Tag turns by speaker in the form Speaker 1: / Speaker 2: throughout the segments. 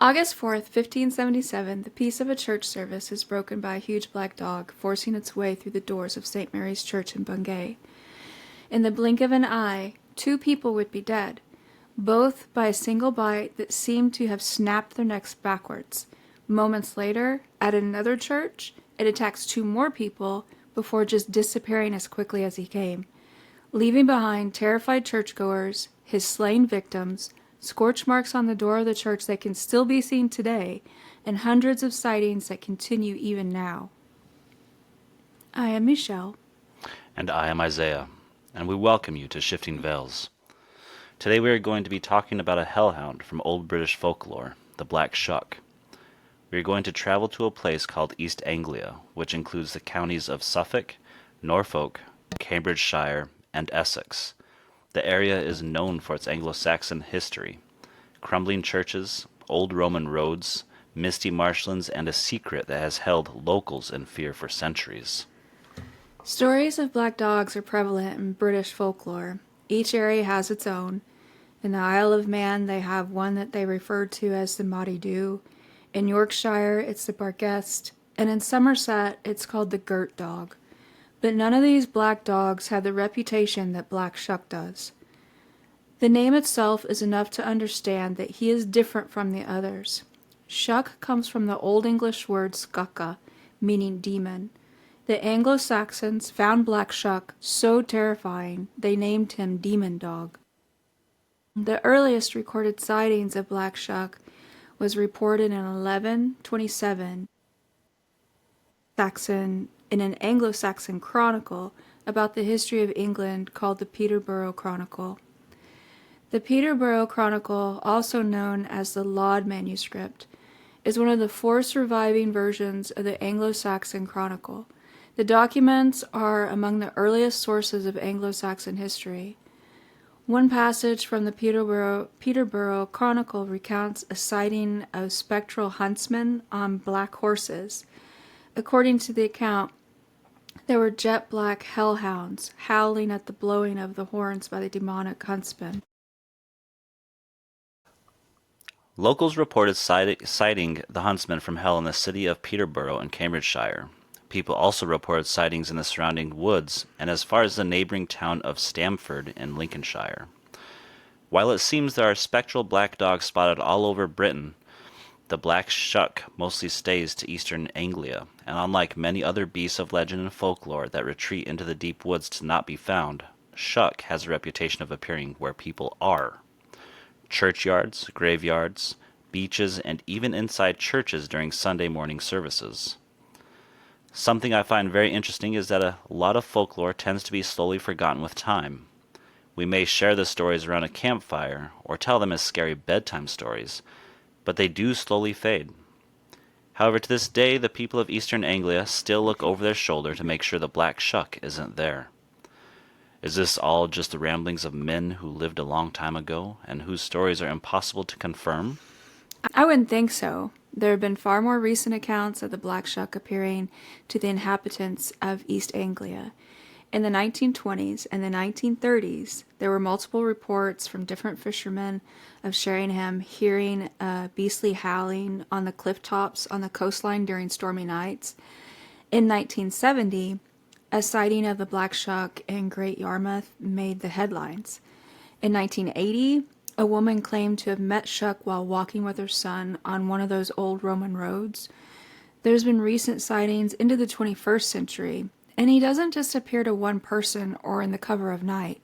Speaker 1: August 4th, 1577, the peace of a church service is broken by a huge black dog forcing its way through the doors of St. Mary's Church in Bungay. In the blink of an eye, 2 people would be dead, both by a single bite that seemed to have snapped their necks backwards. Moments later, at another church, it attacks 2 more people before just disappearing as quickly as he came, leaving behind terrified churchgoers, his slain victims, scorch marks on the door of the church that can still be seen today, and hundreds of sightings that continue even now. I am Meshel.
Speaker 2: And I am Isaiah, and we welcome you to Shifting Veils. Today we are going to be talking about a hellhound from Old British folklore, the Black Shuck. We are going to travel to a place called East Anglia, which includes the counties of Suffolk, Norfolk, Cambridgeshire, and Essex. The area is known for its Anglo-Saxon history, crumbling churches, old Roman roads, misty marshlands, and a secret that has held locals in fear for centuries.
Speaker 1: Stories of black dogs are prevalent in British folklore. Each area has its own. In the Isle of Man, they have one that they refer to as the Maudie Doo. In Yorkshire, it's the Barguest, and in Somerset, it's called the Girt dog. But none of these black dogs have the reputation that Black Shuck does. The name itself is enough to understand that he is different from the others. Shuck comes from the Old English word skaka, meaning demon. The Anglo-Saxons found Black Shuck so terrifying they named him Demon Dog. The earliest recorded sightings of Black Shuck was reported in 1127 in an Anglo-Saxon chronicle about the history of England called the Peterborough Chronicle. The Peterborough Chronicle, also known as the Laud Manuscript, is one of the 4 surviving versions of the Anglo-Saxon Chronicle. The documents are among the earliest sources of Anglo-Saxon history. One passage from the Peterborough Chronicle recounts a sighting of spectral huntsmen on black horses. According to the account, there were jet black hellhounds howling at the blowing of the horns by the demonic huntsmen.
Speaker 2: Locals reported sighting the huntsman from hell in the city of Peterborough in Cambridgeshire. People also reported sightings in the surrounding woods and as far as the neighboring town of Stamford in Lincolnshire. While it seems there are spectral black dogs spotted all over Britain, the Black Shuck mostly stays to eastern Anglia, and unlike many other beasts of legend and folklore that retreat into the deep woods to not be found, Shuck has a reputation of appearing where people are. Churchyards, graveyards, beaches, and even inside churches during Sunday morning services. Something I find very interesting is that a lot of folklore tends to be slowly forgotten with time. We may share the stories around a campfire or tell them as scary bedtime stories, but they do slowly fade. However, to this day, the people of Eastern Anglia still look over their shoulder to make sure the Black Shuck isn't there. Is this all just the ramblings of men who lived a long time ago and whose stories are impossible to confirm?
Speaker 1: I wouldn't think so. There have been far more recent accounts of the Black Shuck appearing to the inhabitants of East Anglia. In the 1920s and the 1930s, there were multiple reports from different fishermen of Sheringham hearing a beastly howling on the cliff tops on the coastline during stormy nights. In 1970, a sighting of the Black Shuck in Great Yarmouth made the headlines. In 1980, a woman claimed to have met Shuck while walking with her son on one of those old Roman roads. There's been recent sightings into the 21st century, and he doesn't just appear to one person or in the cover of night.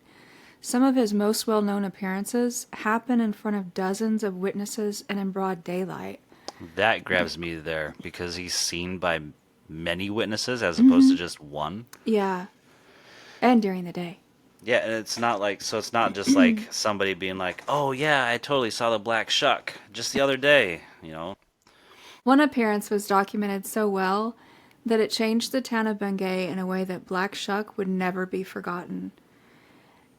Speaker 1: Some of his most well-known appearances happen in front of dozens of witnesses and in broad daylight.
Speaker 2: That grabs me there because he's seen by many witnesses as opposed to just one.
Speaker 1: Yeah, and during the day.
Speaker 2: Yeah, and it's not just like somebody being like, oh yeah, I totally saw the Black Shuck just the other day,
Speaker 1: One appearance was documented so well that it changed the town of Bungay in a way that Black Shuck would never be forgotten.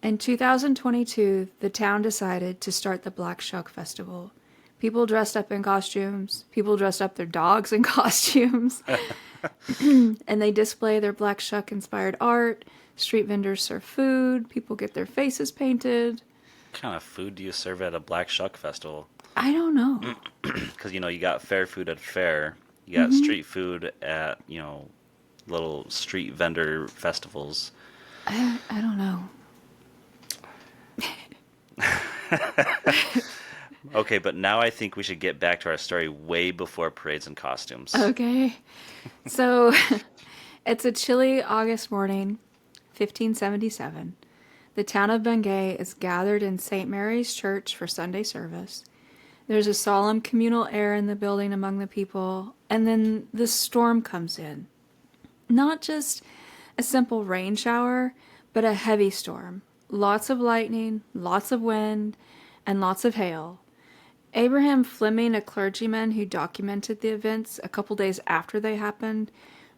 Speaker 1: In 2022, the town decided to start the Black Shuck Festival. People dressed up in costumes, people dressed up their dogs in costumes, and they display their Black Shuck-inspired art. Street vendors serve food, people get their faces painted.
Speaker 2: What kind of food do you serve at a Black Shuck festival?
Speaker 1: I don't know.
Speaker 2: Because, you got fair food at fair, you got street food at, little street vendor festivals.
Speaker 1: I don't know.
Speaker 2: Okay, but now I think we should get back to our story way before parades and costumes.
Speaker 1: Okay. So it's a chilly August morning, 1577. The town of Bungay is gathered in St. Mary's Church for Sunday service. There's a solemn communal air in the building among the people, and then the storm comes in. Not just a simple rain shower, but a heavy storm. Lots of lightning, lots of wind, and lots of hail. Abraham Fleming, a clergyman who documented the events a couple days after they happened,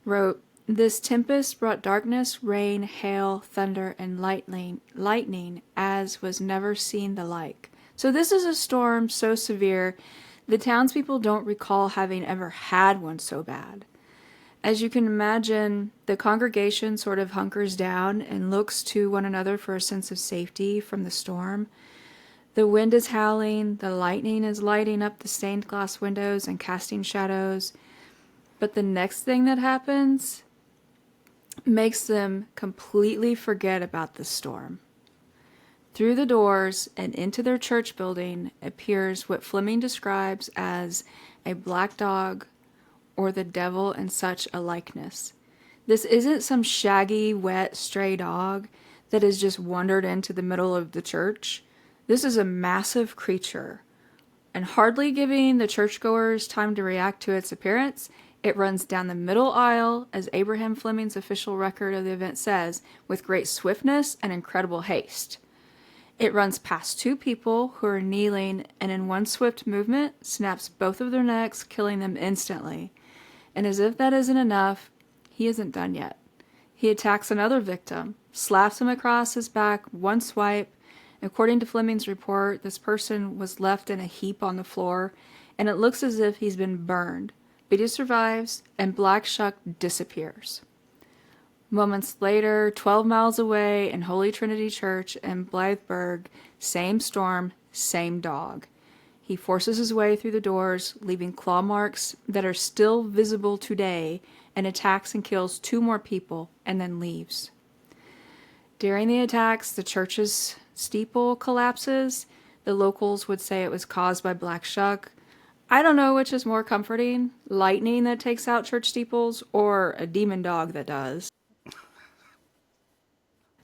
Speaker 1: wrote, "This tempest brought darkness, rain, hail, thunder, and lightning as was never seen the like." So this is a storm so severe, the townspeople don't recall having ever had one so bad. As you can imagine, the congregation sort of hunkers down and looks to one another for a sense of safety from the storm. The wind is howling, the lightning is lighting up the stained glass windows and casting shadows. But the next thing that happens makes them completely forget about the storm. Through the doors and into their church building appears what Fleming describes as a black dog or the devil in such a likeness. This isn't some shaggy, wet, stray dog that has just wandered into the middle of the church. This is a massive creature, and hardly giving the churchgoers time to react to its appearance, it runs down the middle aisle, as Abraham Fleming's official record of the event says, with great swiftness and incredible haste. It runs past two people who are kneeling, and in one swift movement snaps both of their necks, killing them instantly. And as if that isn't enough, he isn't done yet. He attacks another victim, slaps him across his back, one swipe. According to Fleming's report, this person was left in a heap on the floor, and it looks as if he's been burned. But he survives, and Black Shuck disappears. Moments later, 12 miles away in Holy Trinity Church in Blytheburg, same storm, same dog. He forces his way through the doors, leaving claw marks that are still visible today, and attacks and kills two more people, and then leaves. During the attacks, the church's steeple collapses. The locals would say it was caused by Black Shuck. I don't know which is more comforting, lightning that takes out church steeples or a demon dog that does.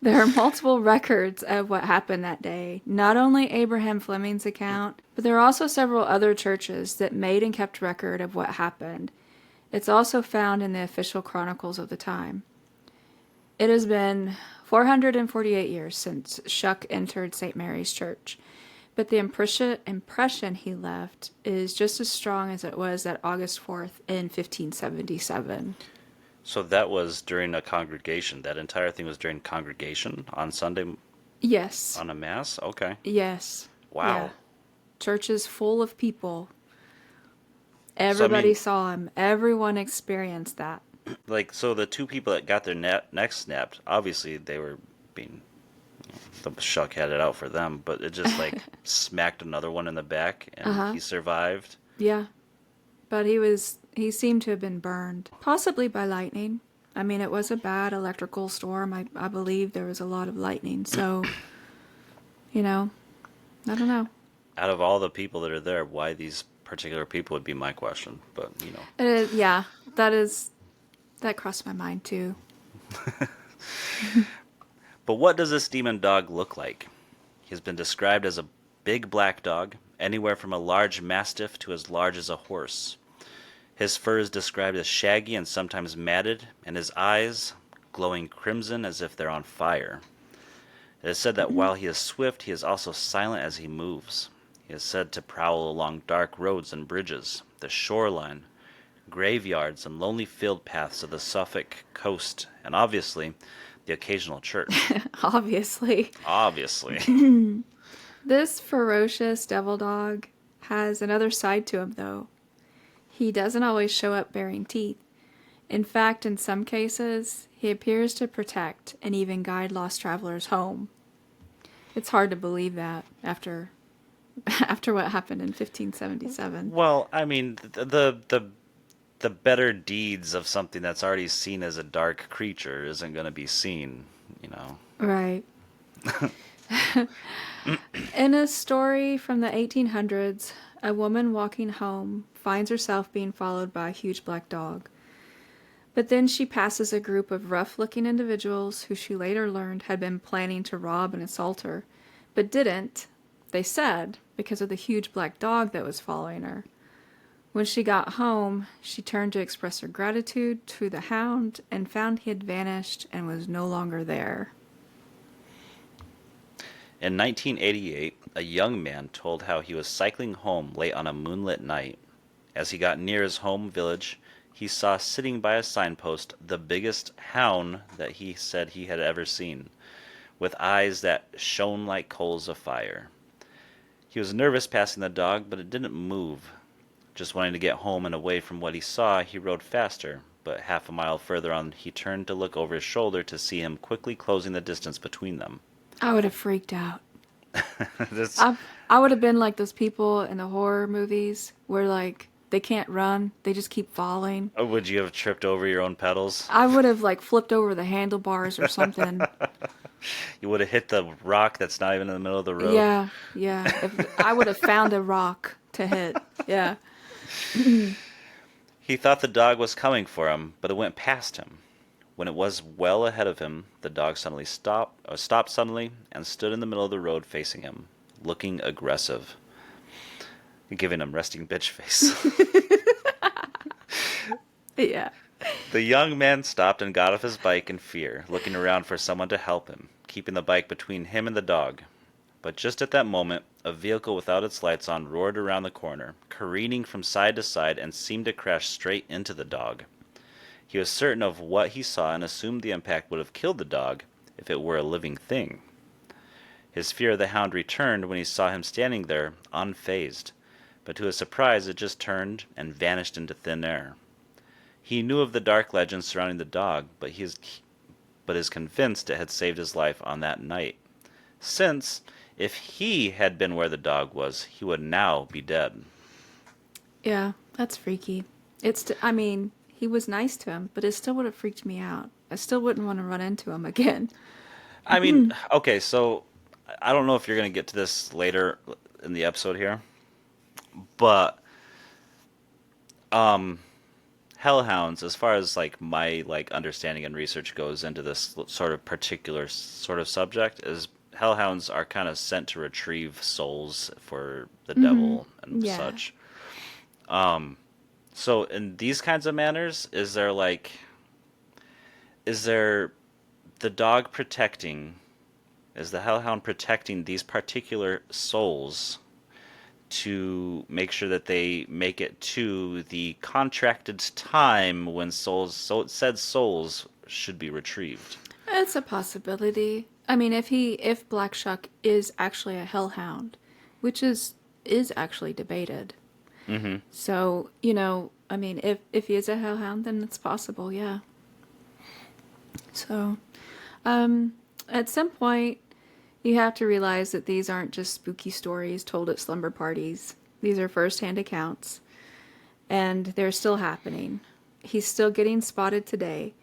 Speaker 1: There are multiple records of what happened that day, not only Abraham Fleming's account, but there are also several other churches that made and kept record of what happened. It's also found in the official chronicles of the time. It has been 448 years since Shuck entered St. Mary's Church, but the impression he left is just as strong as it was that August 4th in 1577.
Speaker 2: So that was during a congregation. That entire thing was during congregation on Sunday
Speaker 1: Yes.
Speaker 2: on a mass? Okay.
Speaker 1: Yes.
Speaker 2: Wow.
Speaker 1: Yeah. Church is full of people.
Speaker 2: So, I
Speaker 1: Everybody
Speaker 2: mean,
Speaker 1: saw him. Everyone experienced that.
Speaker 2: so the two people that got their necks snapped, obviously they were being, the Shuck had it out for them, but it just like smacked another one in the back and he survived.
Speaker 1: Yeah. But he seemed to have been burned. Possibly by lightning. I mean, it was a bad electrical storm. I believe there was a lot of lightning. So, I don't know.
Speaker 2: Out of all the people that are there, why these particular people would be my question, but
Speaker 1: Yeah, that crossed my mind too.
Speaker 2: But what does this demon dog look like? He has been described as a big black dog, anywhere from a large mastiff to as large as a horse. His fur is described as shaggy and sometimes matted, and his eyes glowing crimson as if they're on fire. It is said that while he is swift, he is also silent as he moves. He is said to prowl along dark roads and bridges, the shoreline, graveyards, and lonely field paths of the Suffolk coast, and obviously, the occasional church.
Speaker 1: Obviously.
Speaker 2: Obviously.
Speaker 1: This ferocious devil dog has another side to him, though. He doesn't always show up bearing teeth. In fact, in some cases, he appears to protect and even guide lost travelers home. It's hard to believe that after after what happened in 1577.
Speaker 2: Well, I mean, the better deeds of something that's already seen as a dark creature isn't going to be seen, you know.
Speaker 1: Right. In a story from the 1800s, a woman walking home finds herself being followed by a huge black dog. But then she passes a group of rough looking individuals who she later learned had been planning to rob and assault her, but didn't, they said, because of the huge black dog that was following her. When she got home, she turned to express her gratitude to the hound and found he had vanished and was no longer there.
Speaker 2: In 1988, a young man told how he was cycling home late on a moonlit night. As he got near his home village, he saw sitting by a signpost the biggest hound that he said he had ever seen, with eyes that shone like coals of fire. He was nervous passing the dog, but it didn't move. Just wanting to get home and away from what he saw, he rode faster, but half a mile further on, he turned to look over his shoulder to see him quickly closing the distance between them.
Speaker 1: I would have freaked out.
Speaker 2: This,
Speaker 1: I would have been like those people in the horror movies where like they can't run, they just keep falling.
Speaker 2: would you have tripped over your own pedals?
Speaker 1: I would have like flipped over the handlebars or something.
Speaker 2: You would have hit the rock that's not even in the middle of the road.
Speaker 1: Yeah, yeah. If I would have found a rock to hit. Yeah.
Speaker 2: He thought the dog was coming for him, but it went past him. When it was well ahead of him, the dog suddenly stopped suddenly and stood in the middle of the road facing him, looking aggressive, giving him resting bitch face.
Speaker 1: Yeah.
Speaker 2: The young man stopped and got off his bike in fear, looking around for someone to help him, keeping the bike between him and the dog. But just at that moment, a vehicle without its lights on roared around the corner, careening from side to side, and seemed to crash straight into the dog. He was certain of what he saw and assumed the impact would have killed the dog if it were a living thing. His fear of the hound returned when he saw him standing there, unfazed, but to his surprise it just turned and vanished into thin air. He knew of the dark legends surrounding the dog, but is convinced it had saved his life on that night, since if he had been where the dog was, he would now be dead.
Speaker 1: Yeah, that's freaky. I mean, he was nice to him, but it still would have freaked me out. I still wouldn't want to run into him again.
Speaker 2: I mean, okay, so I don't know if you're going to get to this later in the episode here, but hellhounds, as far as like my like understanding and research goes into this sort of particular sort of subject, is hellhounds are kind of sent to retrieve souls for the devil and
Speaker 1: Yeah.
Speaker 2: such. So in these kinds of manners, is there the dog protecting, is the hellhound protecting these particular souls to make sure that they make it to the contracted time when said souls should be retrieved?
Speaker 1: It's a possibility. I mean, if Black Shuck is actually a hellhound, which is actually debated.
Speaker 2: Mm-hmm.
Speaker 1: So, I mean, if he is a hellhound, then it's possible, yeah. So, at some point, you have to realize that these aren't just spooky stories told at slumber parties. These are first-hand accounts, and they're still happening. He's still getting spotted today,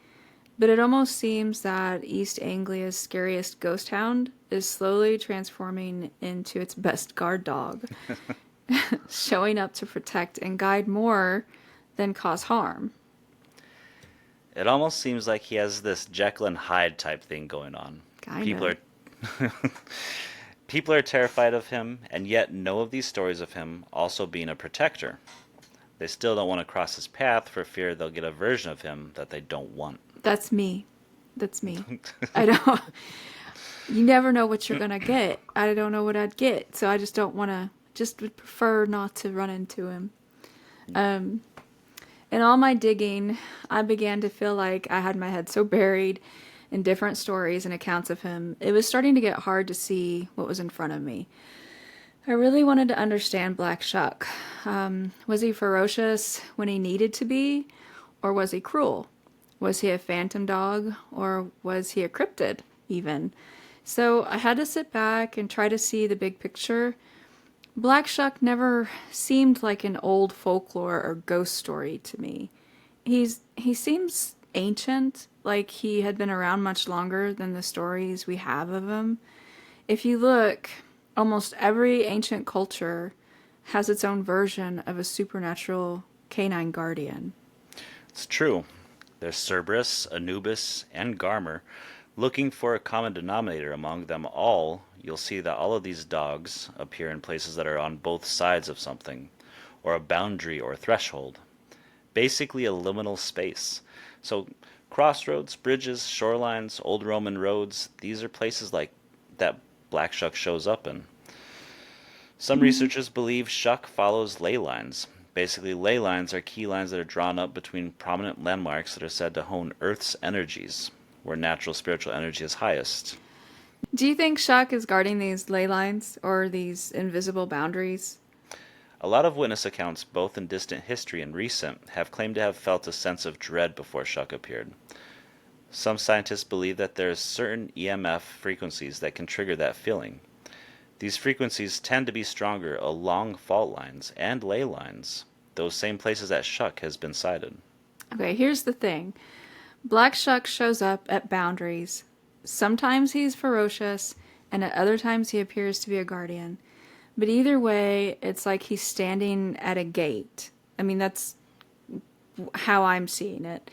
Speaker 1: but it almost seems that East Anglia's scariest ghost hound is slowly transforming into its best guard dog, showing up to protect and guide more than cause harm.
Speaker 2: It almost seems like he has this Jekyll and Hyde type thing going on.
Speaker 1: Kinda.
Speaker 2: People are terrified of him, and yet know of these stories of him also being a protector. They still don't want to cross his path for fear they'll get a version of him that they don't want.
Speaker 1: That's me. That's me. I don't. You never know what you're gonna get. I don't know what I'd get, so I just don't want to. Just would prefer not to run into him. In all my digging, I began to feel like I had my head so buried in different stories and accounts of him, it was starting to get hard to see what was in front of me. I really wanted to understand Black Shuck. Was he ferocious when he needed to be, or was he cruel? Was he a phantom dog, or was he a cryptid, even? So I had to sit back and try to see the big picture, Black Shuck never seemed like an old folklore or ghost story to me. He seems ancient, like he had been around much longer than the stories we have of him. If you look, almost every ancient culture has its own version of a supernatural canine guardian.
Speaker 2: It's true. There's Cerberus, Anubis, and Garmer. Looking for a common denominator among them all, you'll see that all of these dogs appear in places that are on both sides of something, or a boundary or threshold. Basically a liminal space. So crossroads, bridges, shorelines, old Roman roads, these are places like that Black Shuck shows up in. Some researchers believe Shuck follows ley lines. Basically, ley lines are key lines that are drawn up between prominent landmarks that are said to hone Earth's energies, where natural spiritual energy is highest.
Speaker 1: Do you think Shuck is guarding these ley lines or these invisible boundaries?
Speaker 2: A lot of witness accounts, both in distant history and recent, have claimed to have felt a sense of dread before Shuck appeared. Some scientists believe that there are certain EMF frequencies that can trigger that feeling. These frequencies tend to be stronger along fault lines and ley lines, those same places that Shuck has been sighted.
Speaker 1: Okay, here's the thing. Black Shuck shows up at boundaries. Sometimes he's ferocious, and at other times he appears to be a guardian. But either way, it's like he's standing at a gate. I mean, that's how I'm seeing it.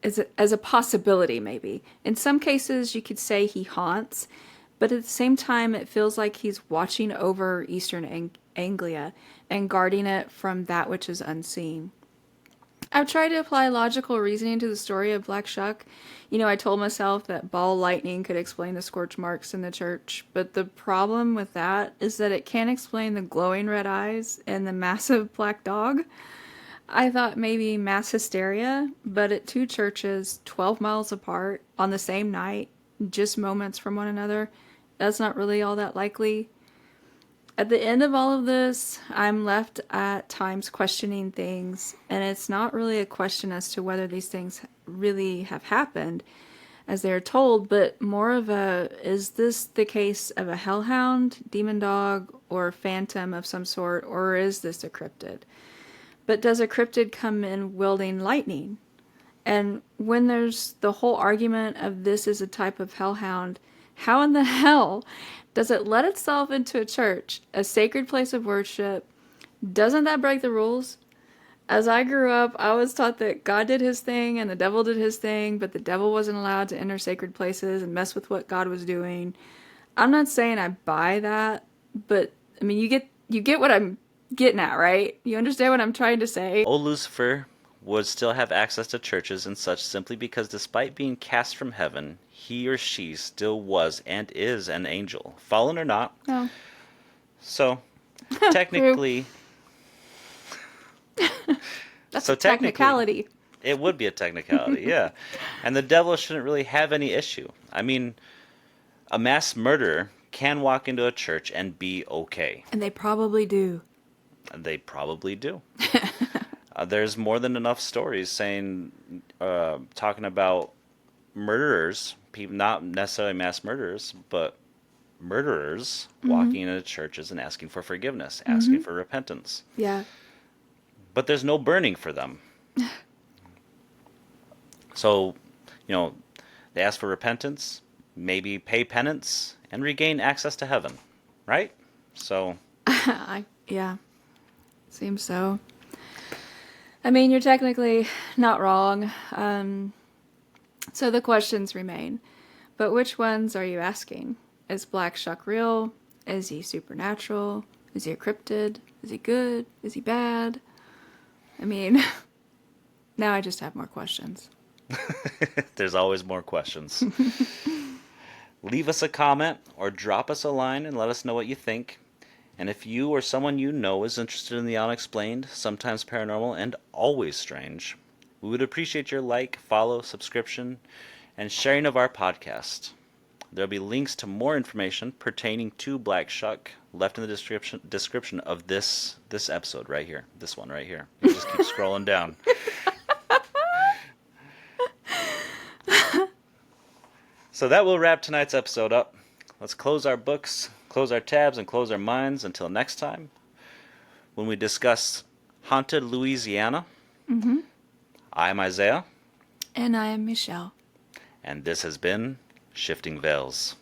Speaker 1: As a possibility, maybe. In some cases, you could say he haunts, but at the same time, it feels like he's watching over Eastern Anglia and guarding it from that which is unseen. I've tried to apply logical reasoning to the story of Black Shuck. You know, I told myself that ball lightning could explain the scorch marks in the church, but the problem with that is that it can't explain the glowing red eyes and the massive black dog. I thought maybe mass hysteria, but at two churches, 12 miles apart, on the same night, just moments from one another, that's not really all that likely. At the end of all of this, I'm left at times questioning things, and it's not really a question as to whether these things really have happened, as they are told, but more of a, is this the case of a hellhound, demon dog, or phantom of some sort, or is this a cryptid? But does a cryptid come in wielding lightning? And when there's the whole argument of this is a type of hellhound, how in the hell does it let itself into a church, a sacred place of worship? Doesn't that break the rules? As I grew up, I was taught that God did his thing and the devil did his thing, but the devil wasn't allowed to enter sacred places and mess with what God was doing. I'm not saying I buy that, but I mean, you get what I'm getting at, right? You understand what I'm trying to say?
Speaker 2: Old Lucifer would still have access to churches and such simply because despite being cast from heaven, he or she still was and is an angel, fallen or not.
Speaker 1: No.
Speaker 2: So, technically...
Speaker 1: That's
Speaker 2: so
Speaker 1: a technicality.
Speaker 2: It would be a technicality, yeah. And the devil shouldn't really have any issue. I mean, a mass murderer can walk into a church and be okay.
Speaker 1: And they probably do.
Speaker 2: They probably do. There's more than enough stories saying, talking about murderers, people, not necessarily mass murderers, but murderers walking into churches and asking for forgiveness, asking for repentance.
Speaker 1: Yeah.
Speaker 2: But there's no burning for them. So, they ask for repentance, maybe pay penance, and regain access to heaven, right? So...
Speaker 1: yeah. Seems so. I mean, you're technically not wrong. So the questions remain. But which ones are you asking? Is Black Shuck real? Is he supernatural? Is he a cryptid? Is he good? Is he bad? I mean, now I just have more questions.
Speaker 2: There's always more questions. Leave us a comment or drop us a line and let us know what you think. And if you or someone you know is interested in the unexplained, sometimes paranormal, and always strange, we would appreciate your like, follow, subscription, and sharing of our podcast. There'll be links to more information pertaining to Black Shuck left in the description of this episode right here. This one right here. You just keep scrolling down. So that will wrap tonight's episode up. Let's close our books, close our tabs and close our minds until next time when we discuss haunted Louisiana.
Speaker 1: Mm-hmm.
Speaker 2: I'm Isaiah.
Speaker 1: And I am Meshel.
Speaker 2: And this has been Shifting Veils.